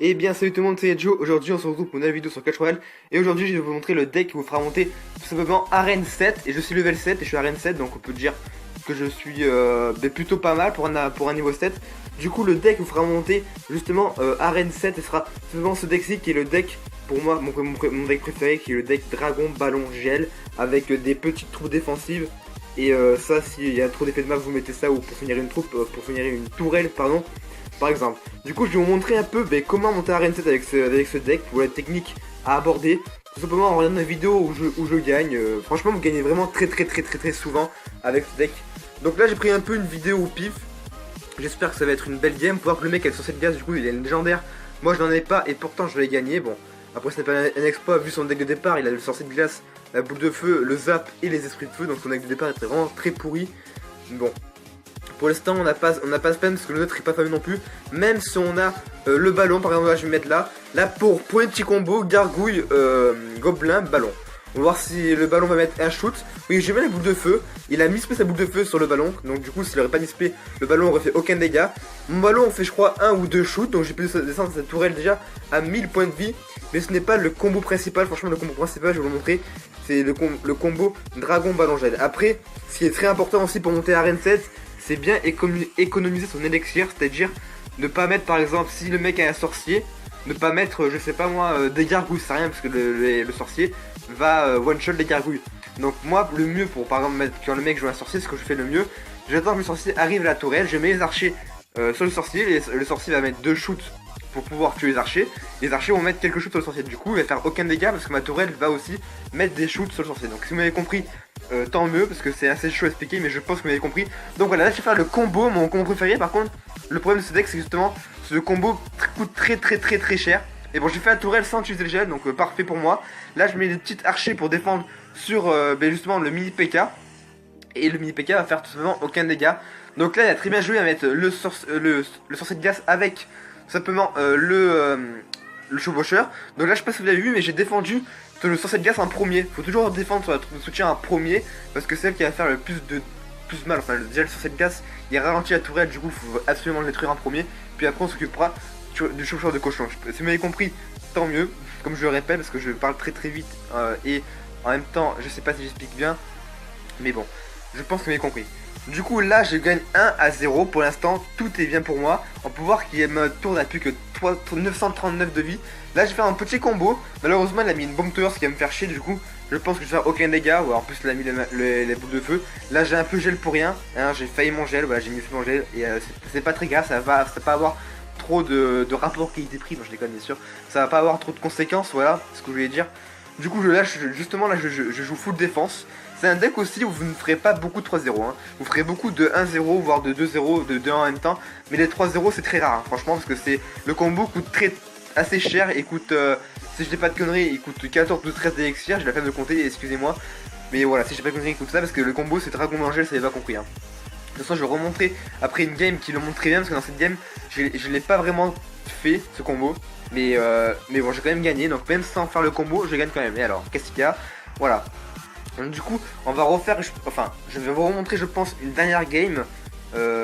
Et bien salut tout le monde, c'est Joe. Aujourd'hui on se retrouve pour une nouvelle vidéo sur Clash Royale. Et aujourd'hui je vais vous montrer le deck qui vous fera monter tout simplement arène 7. Et je suis level 7 et je suis arène 7, donc on peut dire que je suis plutôt pas mal pour un niveau 7. Du coup le deck vous fera monter justement arène 7 et sera simplement ce deck-ci qui est le deck pour moi, mon deck préféré, qui est le deck dragon, ballon, gel, avec des petites troupes défensives. Et ça, s'il y a trop d'effets de map, vous mettez ça, ou pour finir une troupe, pour finir une tourelle, pardon, par exemple. Du coup, je vais vous montrer un peu comment monter arène 7 avec ce deck, pour la technique à aborder. Tout simplement en regardant une vidéo où je gagne. Franchement, vous gagnez vraiment très souvent avec ce deck. Donc là, j'ai pris un peu une vidéo au pif. J'espère que ça va être une belle game. Faut voir que le mec a le sorcier de glace, du coup, il est légendaire. Moi, je n'en ai pas, et pourtant, je l'ai gagné. Bon, après, ce n'est pas un exploit, vu son deck de départ, il a le sorcier de glace, la boule de feu, le zap et les esprits de feu, donc son deck de départ est vraiment très pourri. Bon, pour l'instant on n'a pas spam parce que le nôtre est pas fameux non plus. Même si on a le ballon, par exemple là je vais mettre là pour un petit combo, gargouille, gobelin, ballon. On va voir si le ballon va mettre un shoot. Oui, j'ai mis la boule de feu. Il a mispé sa boule de feu sur le ballon. Donc du coup s'il aurait pas mispé, le ballon aurait fait aucun dégât. Mon ballon on fait je crois un ou deux shoots. Donc j'ai pu descendre cette tourelle déjà à 1000 points de vie. Mais ce n'est pas le combo principal. Franchement le combo principal je vais vous le montrer. C'est le combo dragon ballon gel. Après, ce qui est très important aussi pour monter à arène 7, c'est bien économiser son élixir. C'est-à-dire ne pas mettre par exemple si le mec a un sorcier, ne pas mettre je sais pas moi des gargouilles, c'est rien parce que le sorcier va one shot des gargouilles. Donc moi le mieux pour par exemple mettre, quand le mec joue un sorcier, ce que je fais le mieux, j'attends que le sorcier arrive à la tourelle, je mets les archers sur le sorcier, le sorcier va mettre 2 shoots pour pouvoir tuer les archers vont mettre quelques shoots sur le sorcier, du coup il va faire aucun dégât parce que ma tourelle va aussi mettre des shoots sur le sorcier. Donc si vous m'avez compris, tant mieux parce que c'est assez chaud à expliquer, mais je pense que vous m'avez compris. Donc voilà, là je vais faire le combo, mon combo préféré. Par contre le problème de ce deck c'est justement ce combo coûte très cher. Et bon, j'ai fait la tourelle sans utiliser le gel, donc parfait pour moi. Là je mets des petites archers pour défendre sur justement le mini PK. Et le mini PK va faire tout simplement aucun dégât. Donc là il a très bien joué à mettre le sorcier de glace avec simplement le chevaucheur. Donc là je sais pas si vous l'avez vu, mais j'ai défendu le sorcier de glace en premier. Faut toujours défendre sur la troupe de soutien en premier, parce que c'est elle qui va faire le plus mal. Enfin déjà le sorcier de glace il ralentit la tourelle, du coup il faut absolument le détruire en premier. Puis après on s'occupera du chevaucheur de cochon. Si vous m'avez compris, tant mieux. Comme je le répète parce que je parle très vite et en même temps je sais pas si j'explique bien, mais bon, je pense que vous m'avez compris. Du coup là je gagne 1-0 pour l'instant, tout est bien pour moi. On peut voir qu'il me tourne à plus que 939 de vie. Là j'ai fait un petit combo, malheureusement il a mis une bombe tower, ce qui va me faire chier. Du coup je pense que je vais faire aucun dégât, ou en plus il a mis les boules de feu. Là j'ai un peu gel pour rien, hein, j'ai failli mon gel, voilà j'ai mis mon gel. Et c'est pas très grave, ça va pas avoir trop de rapport qualité-prix, non je déconne bien sûr. Ça va pas avoir trop de conséquences, voilà ce que je voulais dire. Du coup je lâche, justement là je joue full défense. C'est un deck aussi où vous ne ferez pas beaucoup de 3-0, hein. Vous ferez beaucoup de 1-0, voire de 2-0, de 2-1 en même temps. Mais les 3-0 c'est très rare, hein, franchement, parce que c'est le combo coûte assez cher et coûte, si je dis pas de conneries, il coûte 14 ou 13 d'élixir, j'ai la peine de compter, excusez-moi. Mais voilà, si j'ai pas de conneries, il coûte ça, parce que le combo c'est Dragon Angel, ça n'avez pas compris. Hein. De toute façon, je vais remontrer après une game qui le montre très bien, parce que dans cette game, je l'ai pas vraiment fait, ce combo. Mais bon, j'ai quand même gagné, donc même sans faire le combo, je gagne quand même. Et alors, qu'est-ce qu'il y a? Voilà. Donc du coup on va refaire, je vais vous remontrer je pense une dernière game,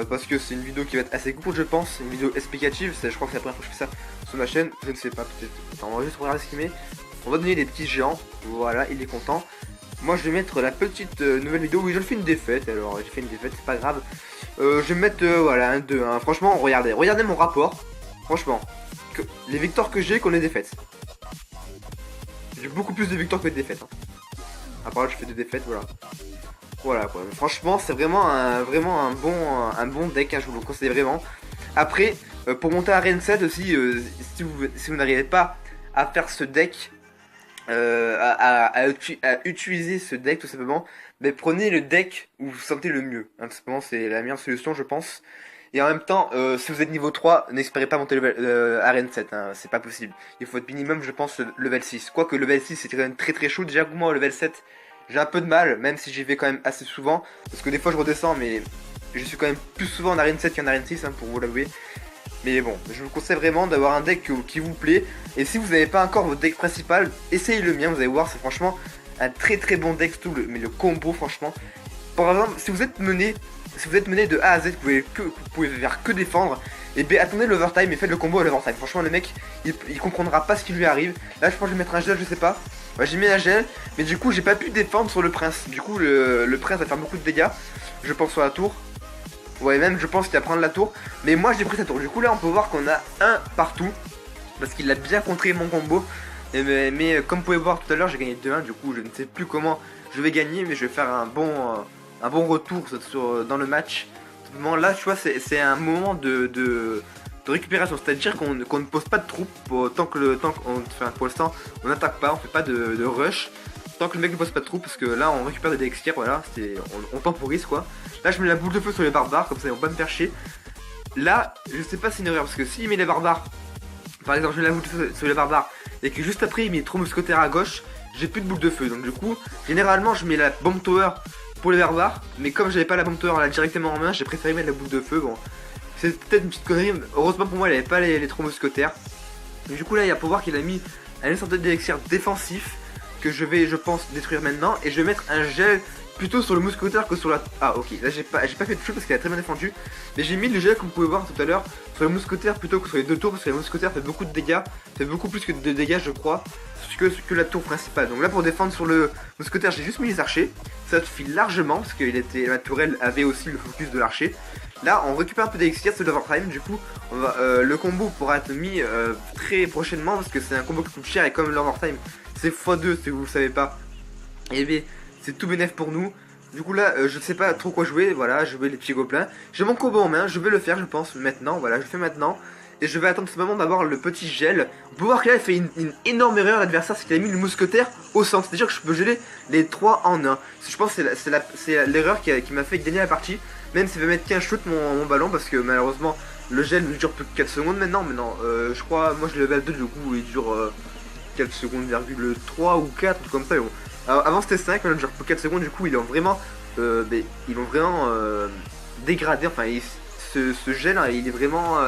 parce que c'est une vidéo qui va être assez courte je pense, une vidéo explicative, je crois que c'est la première fois que je fais ça sur ma chaîne, je ne sais pas, peut-être. Attends, on va juste regarder ce qu'il met, on va donner des petits géants, voilà il est content. Moi je vais mettre la petite nouvelle vidéo, oui je fais une défaite, alors j'ai fait une défaite, c'est pas grave. Je vais mettre voilà un 2, hein. Franchement regardez mon rapport, franchement, les victoires que j'ai qu'on les défaites. J'ai beaucoup plus de victoires que de défaites. Hein. À part là, je fais des défaites, voilà. Voilà quoi. Franchement, c'est vraiment un bon deck, hein, je vous le conseille vraiment. Après, pour monter à Arène 7 aussi, si vous n'arrivez pas à faire ce deck, à utiliser ce deck tout simplement, mais prenez le deck où vous vous sentez le mieux. Hein, tout simplement, c'est la meilleure solution, je pense. Et en même temps, si vous êtes niveau 3, n'espérez pas monter level Arène 7, hein, c'est pas possible. Il faut être minimum, je pense, level 6. Quoique level 6 c'est quand même très chaud. Déjà que moi, au level 7, j'ai un peu de mal, même si j'y vais quand même assez souvent. Parce que des fois je redescends, mais je suis quand même plus souvent en Arène 7 qu'en Arène 6, hein, pour vous l'avouer. Mais bon, je vous conseille vraiment d'avoir un deck qui vous plaît. Et si vous n'avez pas encore votre deck principal, essayez le mien, vous allez voir, c'est franchement un très bon deck, mais le combo franchement. Par exemple, si vous êtes mené de A à Z, vous pouvez faire que défendre. et ben attendez l'overtime et faites le combo à l'overtime. Franchement le mec il comprendra pas ce qui lui arrive. Là je pense que je vais mettre un gel, je sais pas. Ouais, j'ai mis un gel, mais du coup j'ai pas pu défendre sur le prince. Du coup le prince va faire beaucoup de dégâts, je pense sur la tour. Ouais, même je pense qu'il va prendre la tour, mais moi j'ai pris sa tour. Du coup là on peut voir qu'on a un partout, parce qu'il a bien contré mon combo. Mais comme vous pouvez voir tout à l'heure, j'ai gagné 2-1, du coup je ne sais plus comment je vais gagner, mais je vais faire un bon retour dans le match. Là, tu vois, c'est un moment de récupération, c'est-à-dire qu'on ne pose pas de troupes tant que pour l'instant on n'attaque pas, on fait pas de rush. Tant que le mec ne pose pas de troupes, parce que là on récupère des dextières, voilà, on temporise quoi. Là je mets la boule de feu sur les barbares, comme ça ils vont pas me faire chier. Là, je sais pas si c'est une erreur, parce que s'il met les barbares, par exemple je mets la boule de feu sur les barbares, et que juste après il met trop mousquetaires à gauche, j'ai plus de boule de feu. Donc du coup, généralement je mets la bombe tower pour les barbares, mais comme j'avais pas la bombe tower là directement en main, j'ai préféré mettre la boule de feu. Bon, c'est peut-être une petite connerie, heureusement pour moi il avait pas les trop mousquetaires. Donc du coup là il y a pour voir qu'il a mis un sorte d'élixir défensif que je vais, je pense, détruire maintenant, et je vais mettre un gel plutôt sur le mousquetaire que sur la... Ah ok, là j'ai pas fait de shoot parce qu'il a très bien défendu, mais j'ai mis le gel comme vous pouvez voir tout à l'heure sur le mousquetaire plutôt que sur les deux tours, parce que le mousquetaire fait beaucoup de dégâts, fait beaucoup plus que de dégâts je crois, que la tour principale. Donc là pour défendre sur le mousquetaire j'ai juste mis les archers, ça suffit largement parce que la tourelle avait aussi le focus de l'archer. Là on récupère un peu d'élixir sur l'overtime, du coup on va, le combo pourra être mis très prochainement, parce que c'est un combo qui coûte cher, et comme l'overtime c'est x2 si vous le savez pas, et bien c'est tout bénéf pour nous. Du coup là je sais pas trop quoi jouer, voilà, je vais les petits gobelins, j'ai mon combo en main, je vais le faire je pense maintenant, voilà je le fais maintenant. Et je vais attendre ce moment d'avoir le petit gel. On peut voir que là il fait une énorme erreur l'adversaire, c'est qu'il a mis le mousquetaire au centre, c'est à dire que je peux geler les 3 en 1. Je pense que c'est l'erreur qui m'a fait gagner la partie. Même si ça va mettre qu'un shoot mon ballon, parce que malheureusement le gel ne dure plus que 4 secondes maintenant. Mais non, je crois, moi je l'ai level 2, du coup il dure 4 secondes, 3 ou 4, comme ça. Bon. Avant c'était 5, maintenant il dure plus 4 secondes, du coup ils ont vraiment, dégradé, enfin ce gel hein, il est vraiment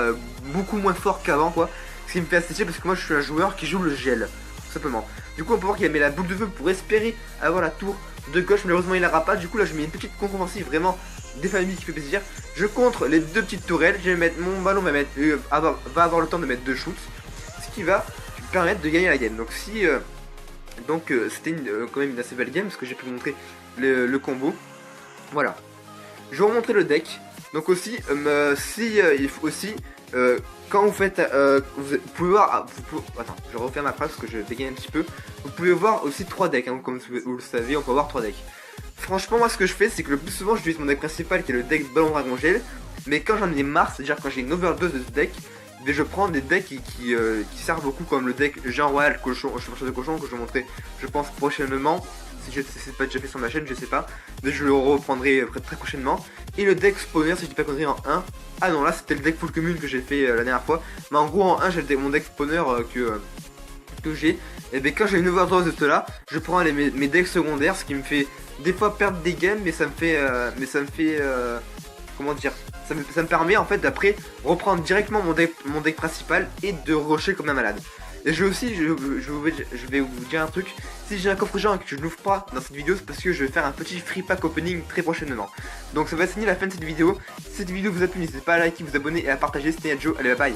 beaucoup moins fort qu'avant quoi. Ce qui me fait assez parce que moi je suis un joueur qui joue le gel, tout simplement. Du coup on peut voir qu'il a mis la boule de feu pour espérer avoir la tour de gauche, malheureusement il l'aura pas. Du coup là je mets une petite contre-offensive vraiment des familles qui fait plaisir. Je contre les deux petites tourelles, je vais mettre mon ballon va avoir le temps de mettre 2 shoots, ce qui va permettre de gagner la game. Donc si c'était quand même une assez belle game parce que j'ai pu montrer le combo. Voilà. Je vais vous montrer le deck. Donc aussi, il faut aussi, quand vous faites, vous pouvez voir, attends, je refais ma phrase parce que je dégaine un petit peu. Vous pouvez voir aussi 3 decks, hein, comme vous le savez, on peut avoir 3 decks. Franchement, moi ce que je fais, c'est que le plus souvent, j'utilise mon deck principal qui est le deck Ballon Dragon Gel. Mais quand j'en ai marre, c'est-à-dire quand j'ai une overdose de ce deck, je prends des decks qui servent beaucoup, comme le deck Jean Royal Cochon, de cochon que je vais montrer, je pense, prochainement. Si c'est pas déjà fait sur ma chaîne, je sais pas, mais je le reprendrai très prochainement. Et le deck spawner, si je dis pas connerie, en 1. Ah non, là c'était le deck full commune que j'ai fait la dernière fois. Mais en gros en 1 j'ai mon deck spawner que j'ai. Et bien quand j'ai une overdose de cela, je prends mes decks secondaires, ce qui me fait des fois perdre des games, mais ça me fait comment dire, ça me permet en fait d'après reprendre directement mon deck principal et de rusher comme un malade. Et je vais vous dire un truc, si j'ai un coffre géant et que je ne l'ouvre pas dans cette vidéo, c'est parce que je vais faire un petit free pack opening très prochainement. Donc ça va signer la fin de cette vidéo. Si cette vidéo vous a plu, n'hésitez pas à liker, vous abonner et à partager. C'était Joe, allez bye bye.